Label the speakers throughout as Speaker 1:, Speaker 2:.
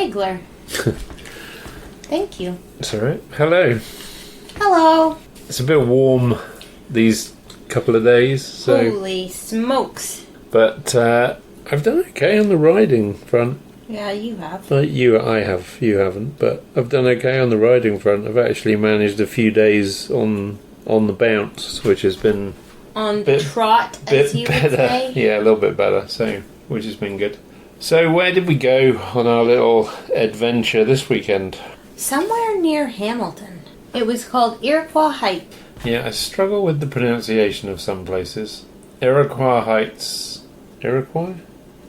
Speaker 1: Giggler. Thank you.
Speaker 2: It's alright. Hello.
Speaker 1: Hello.
Speaker 2: It's a bit warm these couple of days, so...
Speaker 1: Holy smokes.
Speaker 2: But I've done okay on the riding front.
Speaker 1: Yeah, you have.
Speaker 2: I have. You haven't. But I've done okay on the riding front. I've actually managed a few days on the bounce, which has been...
Speaker 1: On the trot, as you would say?
Speaker 2: Yeah, a little bit better, so which has been good. So where did we go on our little adventure this weekend?
Speaker 1: Somewhere near Hamilton. It was called Iroquoia Heights.
Speaker 2: Yeah, I struggle with the pronunciation of some places. Iroquoia Heights. Iroquois?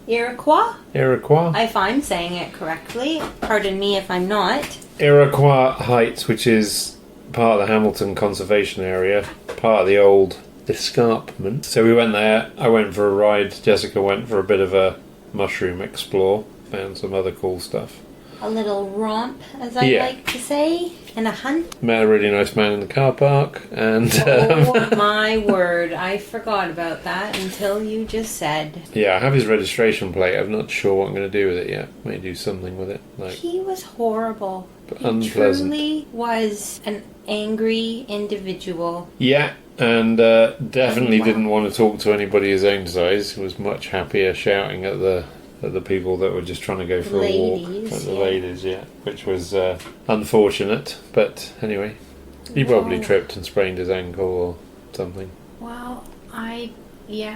Speaker 1: Iroquois?
Speaker 2: Iroquois?
Speaker 1: If I'm saying it correctly. Pardon me if I'm not.
Speaker 2: Iroquoia Heights, which is part of the Hamilton Conservation Area, part of the old escarpment. So we went there. I went for a ride. Jessica went for a bit of a mushroom explore. Found some other cool stuff.
Speaker 1: A little romp, as I like to say, and a hunt.
Speaker 2: Met a really nice man in the car park, and
Speaker 1: oh my word, I forgot about that until you just said.
Speaker 2: Yeah, I have his registration plate. I'm not sure what I'm going to do with it yet. May do something with it.
Speaker 1: He was horrible.
Speaker 2: But
Speaker 1: he
Speaker 2: unpleasant.
Speaker 1: Truly was an angry individual.
Speaker 2: Yeah, and definitely didn't want to talk to anybody his own size. He was much happier shouting at the people that were just trying to go for a walk. At the ladies, yeah. Which was unfortunate. But anyway, he probably tripped and sprained his ankle or something.
Speaker 1: Well, I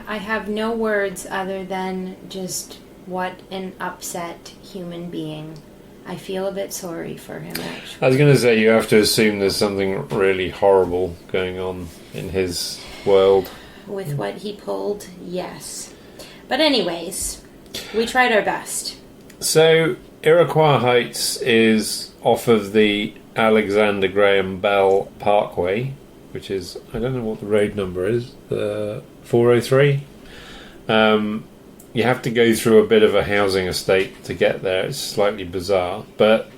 Speaker 1: have no words other than just what an upset human being. I feel a bit sorry for him, actually.
Speaker 2: I was going to say, you have to assume there's something really horrible going on in his world.
Speaker 1: With what he pulled, yes. But anyways... We tried our best.
Speaker 2: So, Iroquoia Heights is off of the Alexander Graham Bell Parkway, which is, I don't know what the road number is, 403. You have to go through a bit of a housing estate to get there. It's slightly bizarre, but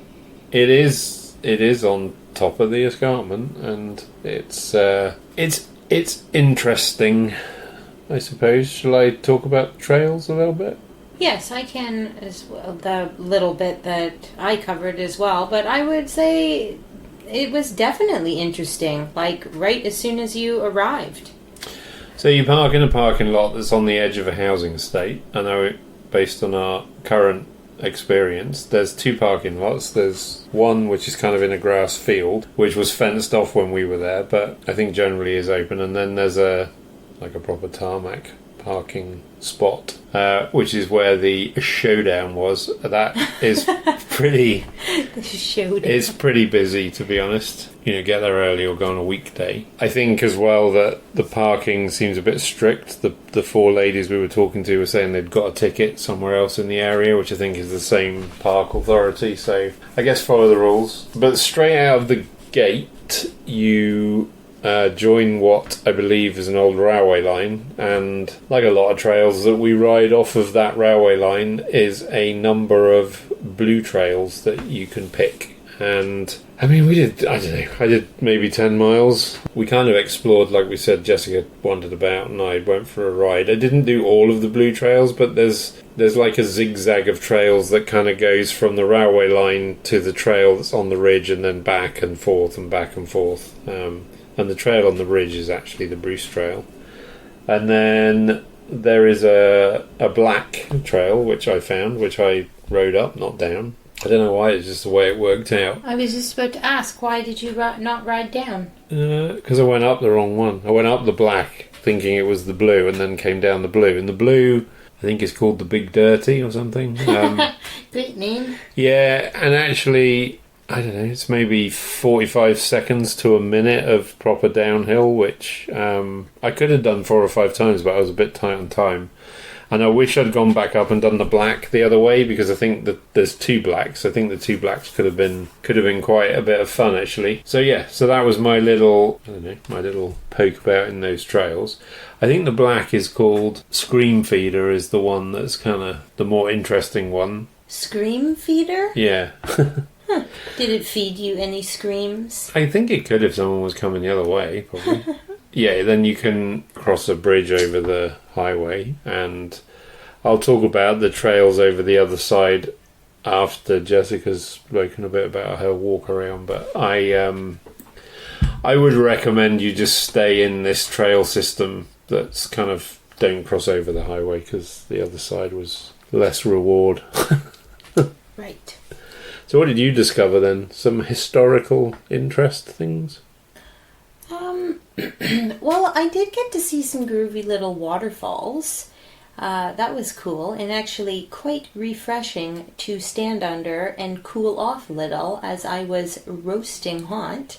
Speaker 2: it is on top of the escarpment, and it's interesting, I suppose. Shall I talk about trails a little bit?
Speaker 1: Yes, I can as well, the little bit that I covered as well, but I would say it was definitely interesting, like right as soon as you arrived.
Speaker 2: So you park in a parking lot that's on the edge of a housing estate. I know, based on our current experience, there's two parking lots. There's one which is kind of in a grass field, which was fenced off when we were there, but I think generally is open, and then there's a proper tarmac parking spot, which is where the showdown was. That is pretty...
Speaker 1: The showdown.
Speaker 2: It's pretty busy, to be honest. Get there early or go on a weekday. I think as well that the parking seems a bit strict. The four ladies we were talking to were saying they'd got a ticket somewhere else in the area, which I think is the same park authority, so I guess follow the rules. But straight out of the gate, you... join what I believe is an old railway line, and like a lot of trails that we ride off of that railway line is a number of blue trails that you can pick. And I mean, I did maybe 10 miles. We kind of explored, like we said, Jessica wandered about and I went for a ride. I didn't do all of the blue trails, but there's like a zigzag of trails that kind of goes from the railway line to the trail that's on the ridge and then back and forth and back and forth. And the trail on the ridge is actually the Bruce Trail. And then there is a black trail, which I found, which I rode up, not down. I don't know why, it's just the way it worked out.
Speaker 1: I was just about to ask, why did you not ride down?
Speaker 2: Because I went up the wrong one. I went up the black, thinking it was the blue, and then came down the blue. And the blue, I think, is called the Big Dirty or something.
Speaker 1: Great name.
Speaker 2: Yeah, and actually... I don't know, it's maybe 45 seconds to a minute of proper downhill, which I could have done 4 or 5 times, but I was a bit tight on time. And I wish I'd gone back up and done the black the other way, because I think that there's 2 blacks. I think the 2 blacks could have been quite a bit of fun, actually. So yeah, so that was my little poke about in those trails. I think the black is called Scream Feeder, is the one that's kind of the more interesting one.
Speaker 1: Scream Feeder?
Speaker 2: Yeah.
Speaker 1: Huh. Did it feed you any screams?
Speaker 2: I think it could if someone was coming the other way, probably. Yeah, then you can cross a bridge over the highway, and I'll talk about the trails over the other side after Jessica's spoken a bit about her walk around, but I would recommend you just stay in this trail system that's kind of don't cross over the highway, because the other side was less reward.
Speaker 1: Right.
Speaker 2: So what did you discover then? Some historical interest things?
Speaker 1: Well, I did get to see some groovy little waterfalls. That was cool, and actually quite refreshing to stand under and cool off a little, as I was roasting hot,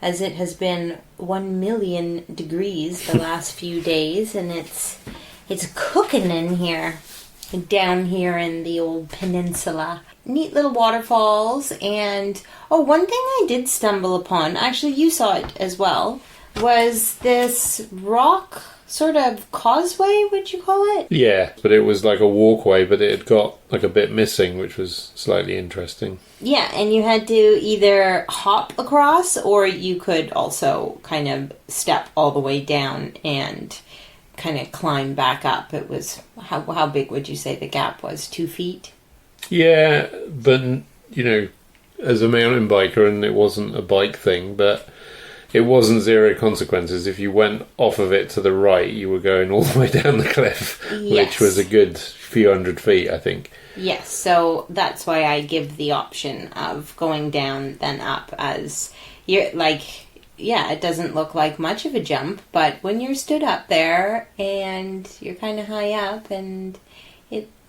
Speaker 1: as it has been 1,000,000 degrees the last few days, and it's cooking in here, down here in the old peninsula. Neat little waterfalls, and one thing I did stumble upon, actually you saw it as well, was this rock sort of causeway, would you call it?
Speaker 2: Yeah, but it was like a walkway, but it had got like a bit missing, which was slightly interesting.
Speaker 1: Yeah, and you had to either hop across, or you could also kind of step all the way down and kind of climb back up. It was, how big would you say the gap was? 2 feet?
Speaker 2: Yeah, but, as a mountain biker, and it wasn't a bike thing, but it wasn't zero consequences. If you went off of it to the right, you were going all the way down the cliff,
Speaker 1: yes.
Speaker 2: Which was a good few hundred feet, I think.
Speaker 1: Yes, so that's why I give the option of going down then up, as you're like, yeah, it doesn't look like much of a jump, but when you're stood up there and you're kind of high up, and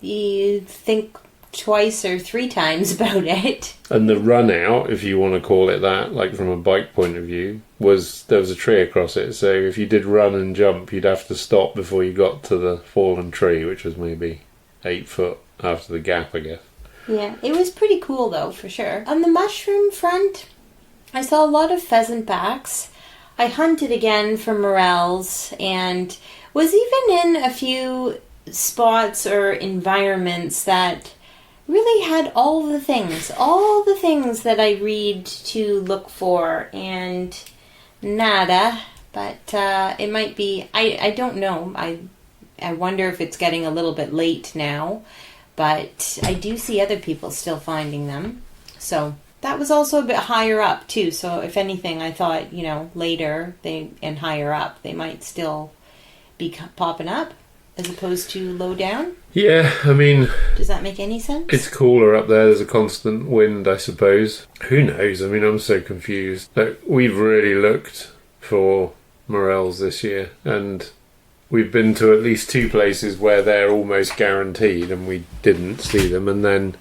Speaker 1: you think twice or 3 times about it.
Speaker 2: And the run out, if you want to call it that, like from a bike point of view, there was a tree across it, so if you did run and jump, you'd have to stop before you got to the fallen tree, which was maybe 8 foot after the gap, I guess.
Speaker 1: Yeah, it was pretty cool though, for sure. On the mushroom front, I saw a lot of pheasant backs. I hunted again for morels, and was even in a few spots or environments that really had all the things that I read to look for, and nada. But it might be, I don't know. I wonder if it's getting a little bit late now, but I do see other people still finding them. So that was also a bit higher up too. So if anything, I thought, later and higher up, they might still be popping up as opposed to low down.
Speaker 2: Yeah, I mean,
Speaker 1: does that make any sense?
Speaker 2: It's cooler up there. There's a constant wind, I suppose. Who knows? I mean, I'm so confused. Like, we've really looked for morels this year, and we've been to at least 2 places where they're almost guaranteed, and we didn't see them. And then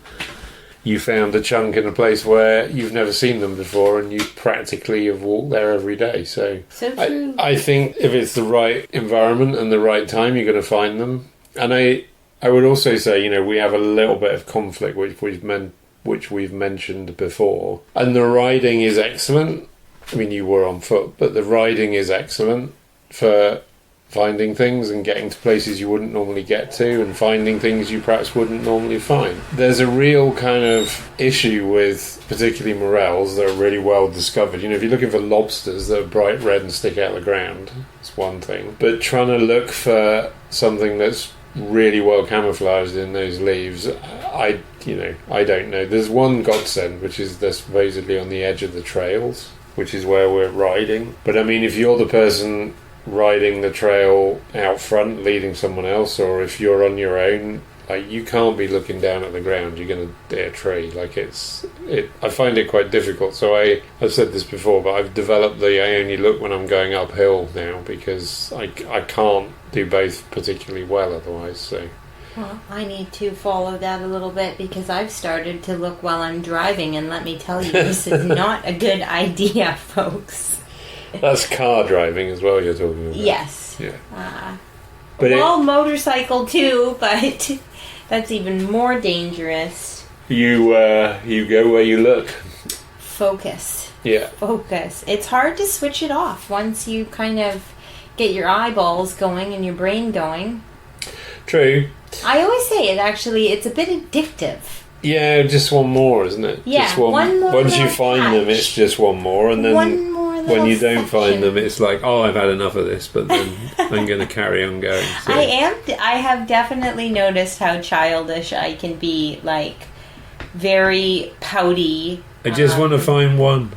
Speaker 2: you found a chunk in a place where you've never seen them before, and you practically have walked there every day. So
Speaker 1: true.
Speaker 2: I think if it's the right environment and the right time, you're going to find them. And I would also say, we have a little bit of conflict, which we've mentioned before. And the riding is excellent. I mean, you were on foot, but the riding is excellent for finding things and getting to places you wouldn't normally get to, and finding things you perhaps wouldn't normally find. There's a real kind of issue with particularly morels that are really well discovered. If you're looking for lobsters that are bright red and stick out of the ground, it's one thing. But trying to look for something that's really well camouflaged in those leaves, I don't know. There's one godsend, which is they're supposedly on the edge of the trails, which is where we're riding. But I mean, if you're the person riding the trail out front, leading someone else, or if you're on your own, you can't be looking down at the ground. You're going to hit a tree. I find it quite difficult. So I've said this before, but I've developed I only look when I'm going uphill now, because I can't do both particularly well otherwise. So.
Speaker 1: Well, I need to follow that a little bit, because I've started to look while I'm driving, and let me tell you, this is not a good idea, folks.
Speaker 2: That's car driving as well you're talking about.
Speaker 1: Yes.
Speaker 2: Yeah.
Speaker 1: Motorcycle too, but that's even more dangerous.
Speaker 2: You go where you look.
Speaker 1: Focus.
Speaker 2: Yeah.
Speaker 1: Focus. It's hard to switch it off once you kind of get your eyeballs going and your brain going.
Speaker 2: True.
Speaker 1: I always say it's a bit addictive.
Speaker 2: Yeah, just one more, isn't it?
Speaker 1: Yeah,
Speaker 2: just one more. Once you find them, it's just one more, and then when you don't find them, it's like, I've had enough of this, but then I'm going to carry on going. So.
Speaker 1: I have definitely noticed how childish I can be, like very pouty.
Speaker 2: I just want to find one.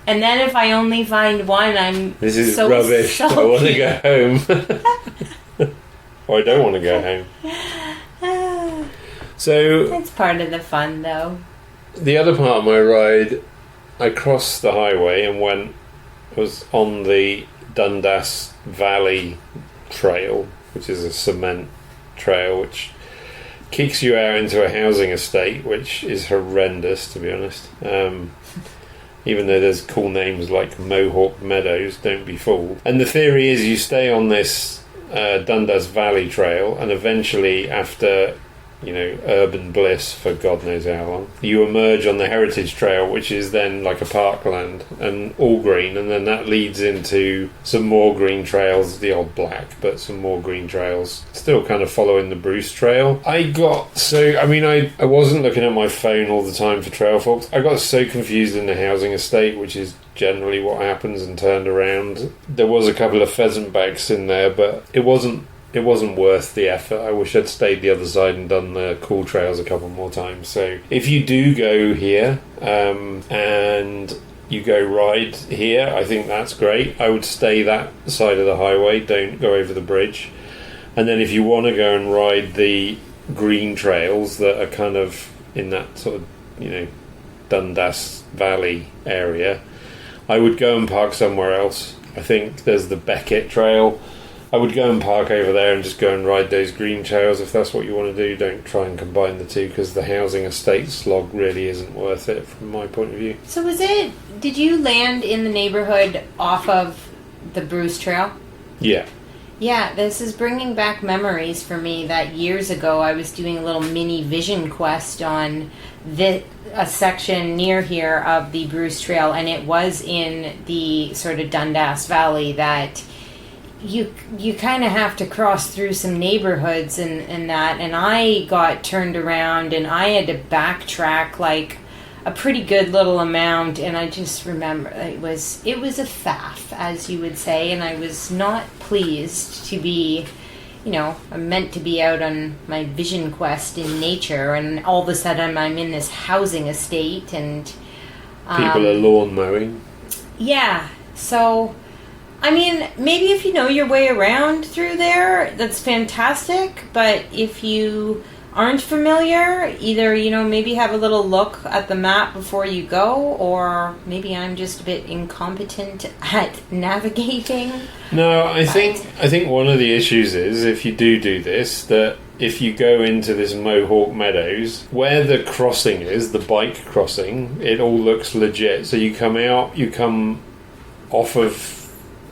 Speaker 1: And then if I only find one, I'm
Speaker 2: This is
Speaker 1: so
Speaker 2: rubbish.
Speaker 1: sulky.
Speaker 2: I want to go home. Or I don't want to go home. So
Speaker 1: That's part of the fun, though.
Speaker 2: the other part of my ride, I crossed the highway and was on the Dundas Valley Trail, which is a cement trail which kicks you out into a housing estate, which is horrendous, to be honest. Even though there's cool names like Mohawk Meadows, don't be fooled. And the theory is you stay on this Dundas Valley Trail, and eventually, after urban bliss for God knows how long, you emerge on the Heritage Trail, which is then like a parkland and all green, and then that leads into some more green trails, the old black, but some more green trails, still kind of following the Bruce Trail. I wasn't looking at my phone all the time for trail forks. I got so confused in the housing estate, which is generally what happens, and turned around. There was a couple of Pheasant Backs in there, but it wasn't worth the effort. I wish I'd stayed the other side and done the cool trails a couple more times. So if you do go here and you go ride here, I think that's great. I would stay that side of the highway, don't go over the bridge. And then if you want to go and ride the green trails that are kind of in that sort of Dundas Valley area, I would go and park somewhere else. I think there's the Beckett Trail. I would go and park over there and just go and ride those green trails if that's what you want to do. Don't try and combine the two, because the housing estate slog really isn't worth it from my point of view.
Speaker 1: So did you land in the neighborhood off of the Bruce Trail?
Speaker 2: Yeah.
Speaker 1: Yeah, this is bringing back memories for me that years ago I was doing a little mini vision quest on a section near here of the Bruce Trail, and it was in the sort of Dundas Valley that you kind of have to cross through some neighborhoods and I got turned around and I had to backtrack like a pretty good little amount, and I just remember it was a faff, as you would say, and I was not pleased to be, I'm meant to be out on my vision quest in nature, and all of a sudden I'm in this housing estate and
Speaker 2: people are lawn mowing.
Speaker 1: Yeah, so maybe if you know your way around through there, that's fantastic. But if you aren't familiar, either, maybe have a little look at the map before you go, or maybe I'm just a bit incompetent at navigating.
Speaker 2: No, I think one of the issues is, if you do this, that if you go into this Mohawk Meadows, where the crossing is, the bike crossing, it all looks legit. So you come off of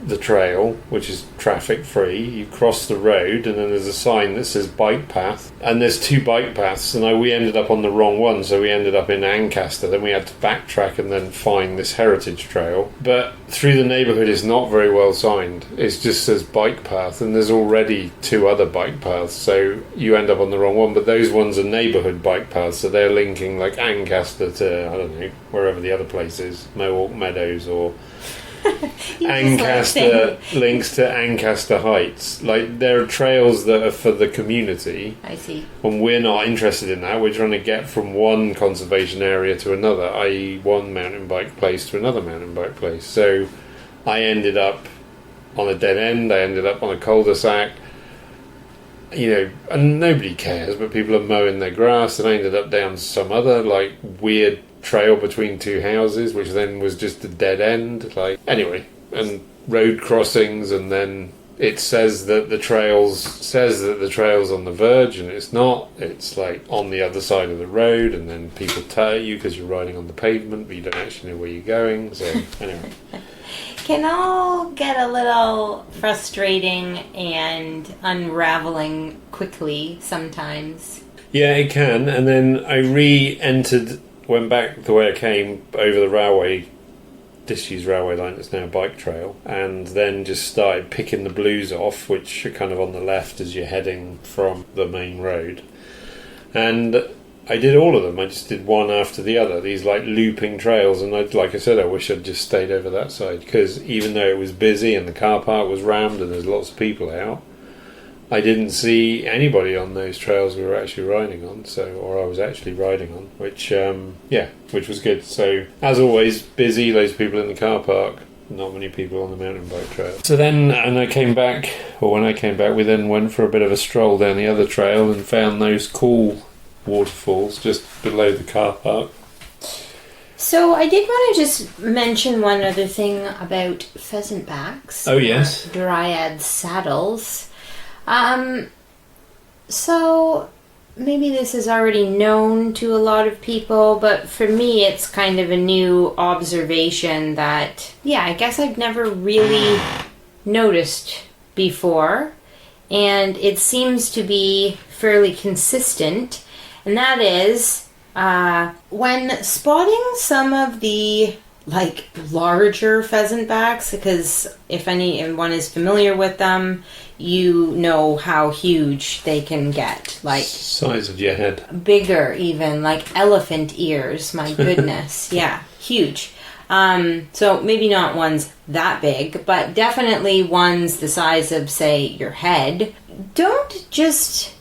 Speaker 2: the trail, which is traffic free, you cross the road, and then there's a sign that says bike path, and there's two bike paths, and we ended up on the wrong one, so we ended up in Ancaster. Then we had to backtrack and then find this heritage trail, but through the neighbourhood it's not very well signed. It just says bike path, and there's already two other bike paths, so you end up on the wrong one. But those ones are neighbourhood bike paths, so they're linking like Ancaster to, I don't know, wherever the other place is, Mohawk Meadows, or Ancaster links to Ancaster Heights. Like, there are trails that are for the community.
Speaker 1: I see.
Speaker 2: And we're not interested in that. We're trying to get from one conservation area to another, i.e. one mountain bike place to another mountain bike place. So I ended up on a dead end. I ended up on a cul-de-sac. And nobody cares, but people are mowing their grass, and I ended up down some other like weird trail between two houses, which then was just a dead end. Anyway, and road crossings, and then it says that the trail's on the verge, and it's not. It's like on the other side of the road, and then people tell you because you're riding on the pavement, but you don't actually know where you're going. So anyway.
Speaker 1: Can all get a little frustrating and unraveling quickly sometimes.
Speaker 2: Yeah, it can. And then I went back the way I came over the disused railway line that's now a bike trail, and then just started picking the blues off, which are kind of on the left as you're heading from the main road. And I did all of them. I just did one after the other, these like looping trails, and like I said, I wish I'd just stayed over that side, because even though it was busy and the car park was rammed and there's lots of people out, I didn't see anybody on those trails we were actually riding on, or I was actually riding on, which was good. So, as always, busy, loads of people in the car park, not many people on the mountain bike trail. So then, when I came back, we then went for a bit of a stroll down the other trail and found those cool waterfalls just below the car park.
Speaker 1: So I did want to just mention one other thing about Pheasant Backs.
Speaker 2: Oh, yes.
Speaker 1: Dryad saddles. So maybe this is already known to a lot of people, but for me it's kind of a new observation that, I guess I've never really noticed before, and it seems to be fairly consistent, and that is when spotting some of the larger pheasant backs, because if anyone is familiar with them, you know how huge they can get,
Speaker 2: size of your head,
Speaker 1: bigger even, like elephant ears. My goodness. Yeah, huge. So maybe not ones that big, but definitely ones the size of, say, your head. Don't just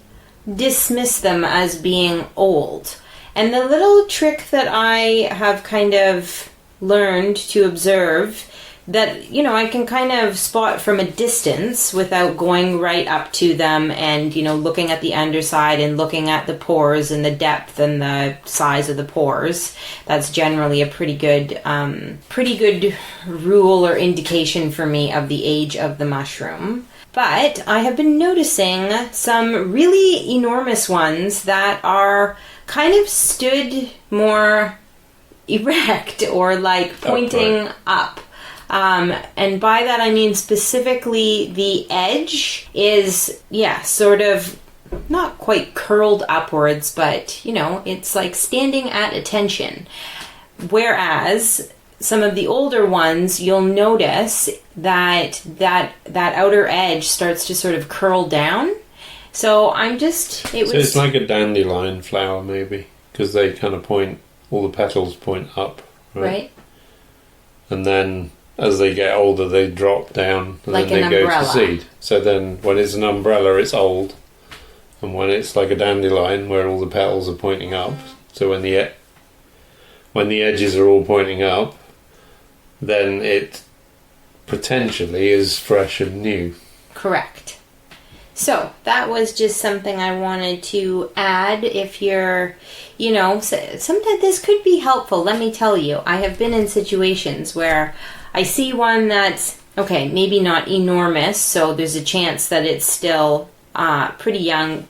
Speaker 1: dismiss them as being old. And the little trick that I have kind of learned to observe, that, I can kind of spot from a distance without going right up to them and, looking at the underside and looking at the pores and the depth and the size of the pores. That's generally a pretty good rule or indication for me of the age of the mushroom. But I have been noticing some really enormous ones that are kind of stood more erect or pointing up. And by that I mean specifically the edge is, sort of not quite curled upwards, but, it's like standing at attention. Whereas some of the older ones, you'll notice that outer edge starts to sort of curl down. So it's
Speaker 2: like a dandelion flower, maybe, because they kind of all the petals point up, right? And then as they get older, they drop down, and then they go to seed. So then when it's an umbrella, it's old. And when it's like a dandelion, where all the petals are pointing up, so when the edges are all pointing up, then it potentially is fresh and new.
Speaker 1: Correct. So that was just something I wanted to add. If you're, sometimes this could be helpful. Let me tell you, I have been in situations where I see one that's, maybe not enormous, so there's a chance that it's still pretty young,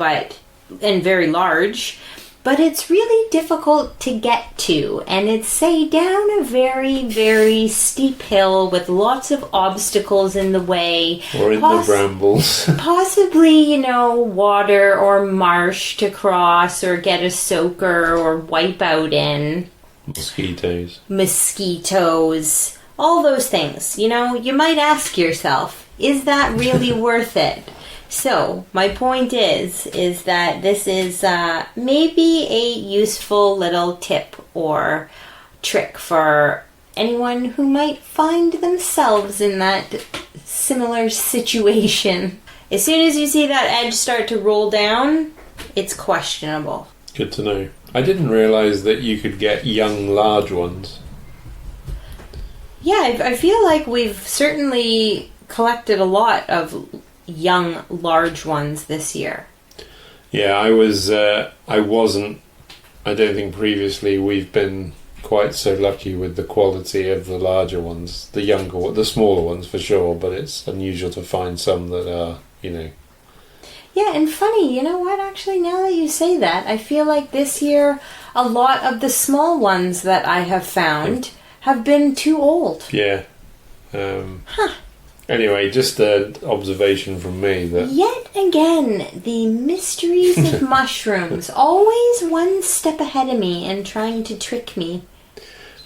Speaker 1: and very large, but it's really difficult to get to, and it's, say, down a very, very steep hill with lots of obstacles in the way.
Speaker 2: Or in the brambles.
Speaker 1: Possibly, water or marsh to cross or get a soaker or wipe out in. Mosquitoes. All those things. You might ask yourself, is that really worth it? So, my point is that this is maybe a useful little tip or trick for anyone who might find themselves in that similar situation. As soon as you see that edge start to roll down, it's questionable.
Speaker 2: Good to know. I didn't realise that you could get young, large ones.
Speaker 1: Yeah, I feel like we've certainly collected a lot of young, large ones this year.
Speaker 2: Yeah, I don't think previously we've been quite so lucky with the quality of the larger ones. The smaller ones for sure, but it's unusual to find some that are,
Speaker 1: Yeah, and funny, you know what, actually, now that you say that, I feel like this year a lot of the small ones that I have found have been too old.
Speaker 2: Yeah. Anyway, just an observation from me that...
Speaker 1: Yet again, the mysteries of mushrooms. Always one step ahead of me and trying to trick me.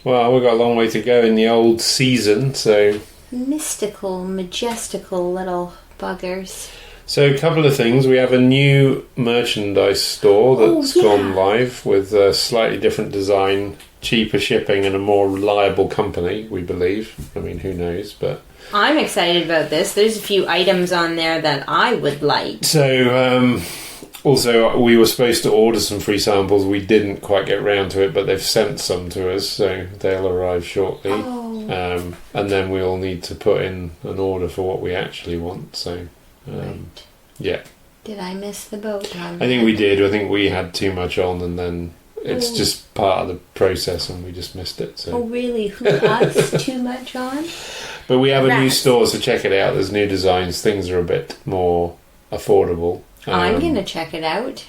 Speaker 2: Well, we've got a long way to go in the old season, so...
Speaker 1: Mystical, majestical little buggers.
Speaker 2: So, a couple of things. We have a new merchandise store that's gone live with a slightly different design cheaper shipping and a more reliable company, we believe. I mean, who knows, but...
Speaker 1: I'm excited about this. There's a few items on there that I would like.
Speaker 2: So, also, we were supposed to order some free samples. We didn't quite get round to it, but they've sent some to us, so they'll arrive shortly.
Speaker 1: Oh.
Speaker 2: And then we'll need to put in an order for what we actually want. So,
Speaker 1: Right.
Speaker 2: yeah.
Speaker 1: Did I miss the boat on that?
Speaker 2: I think we did. I think we had too much on, and then it's
Speaker 1: Oh.
Speaker 2: just part of the process, and we just missed it. So.
Speaker 1: Oh, really? Who, us? Too much on?
Speaker 2: But we have a new
Speaker 1: Rats.
Speaker 2: store, so check it out. There's new designs. Things are a bit more affordable.
Speaker 1: I'm going to check it out.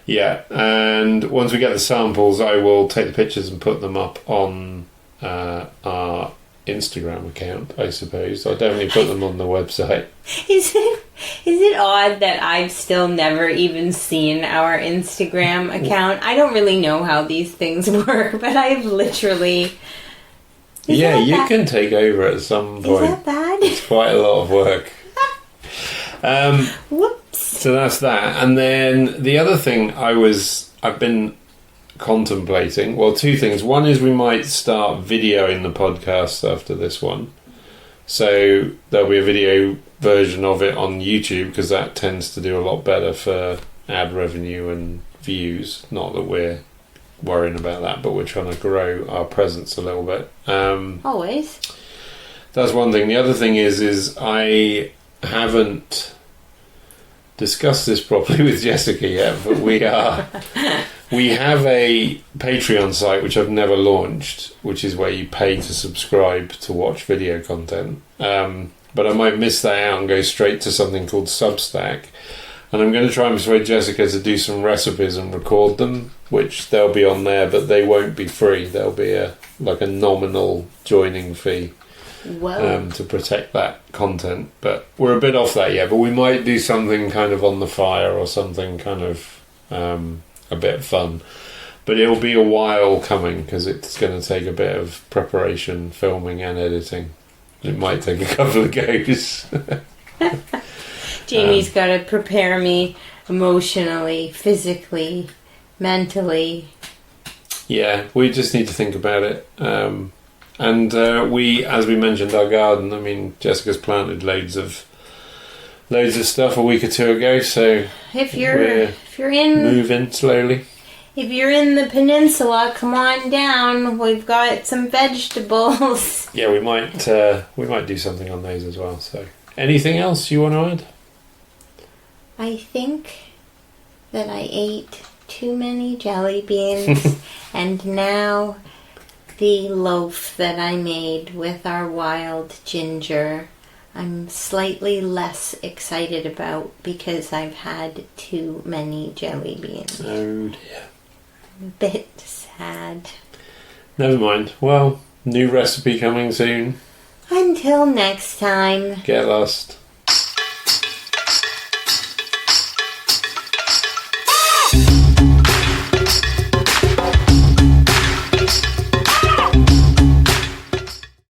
Speaker 2: Yeah, and once we get the samples, I will take the pictures and put them up on our Instagram account, I suppose. I'll definitely put them on the website.
Speaker 1: Is it odd that I've still never even seen our Instagram account? I don't really know how these things work, but I've literally...
Speaker 2: Yeah, you can take over at some point.
Speaker 1: Is that bad?
Speaker 2: It's quite a lot of work.
Speaker 1: Whoops.
Speaker 2: So that's that. And then the other thing I've been contemplating, well, two things. One is we might start videoing the podcast after this one. So there'll be a video version of it on YouTube, because that tends to do a lot better for ad revenue and views. Not that we're worrying about that, but we're trying to grow our presence a little bit.
Speaker 1: Always.
Speaker 2: That's one thing. The other thing is I haven't discussed this properly with Jessica yet, but we have a Patreon site which I've never launched, which is where you pay to subscribe to watch video content. But I might miss that out and go straight to something called Substack. And I'm going to try and persuade Jessica to do some recipes and record them, which they'll be on there, but they won't be free. There'll be a nominal joining fee to protect that content. But we're a bit off that yet. But we might do something kind of on the fire, or something kind of a bit fun. But it'll be a while coming, because it's going to take a bit of preparation, filming and editing. It might take a couple of goes.
Speaker 1: Jamie's got to prepare me emotionally, physically, mentally.
Speaker 2: Yeah, we just need to think about it. And we, as we mentioned, our garden. I mean, Jessica's planted loads of stuff a week or two ago. So
Speaker 1: if you're in
Speaker 2: moving slowly.
Speaker 1: If you're in the peninsula, come on down. We've got some vegetables.
Speaker 2: Yeah, we might do something on those as well. So, anything else you want to add?
Speaker 1: I think that I ate too many jelly beans, and now the loaf that I made with our wild ginger, I'm slightly less excited about, because I've had too many jelly beans.
Speaker 2: Oh dear.
Speaker 1: A bit sad.
Speaker 2: Never mind. Well, new recipe coming soon.
Speaker 1: Until next time.
Speaker 2: Get lost.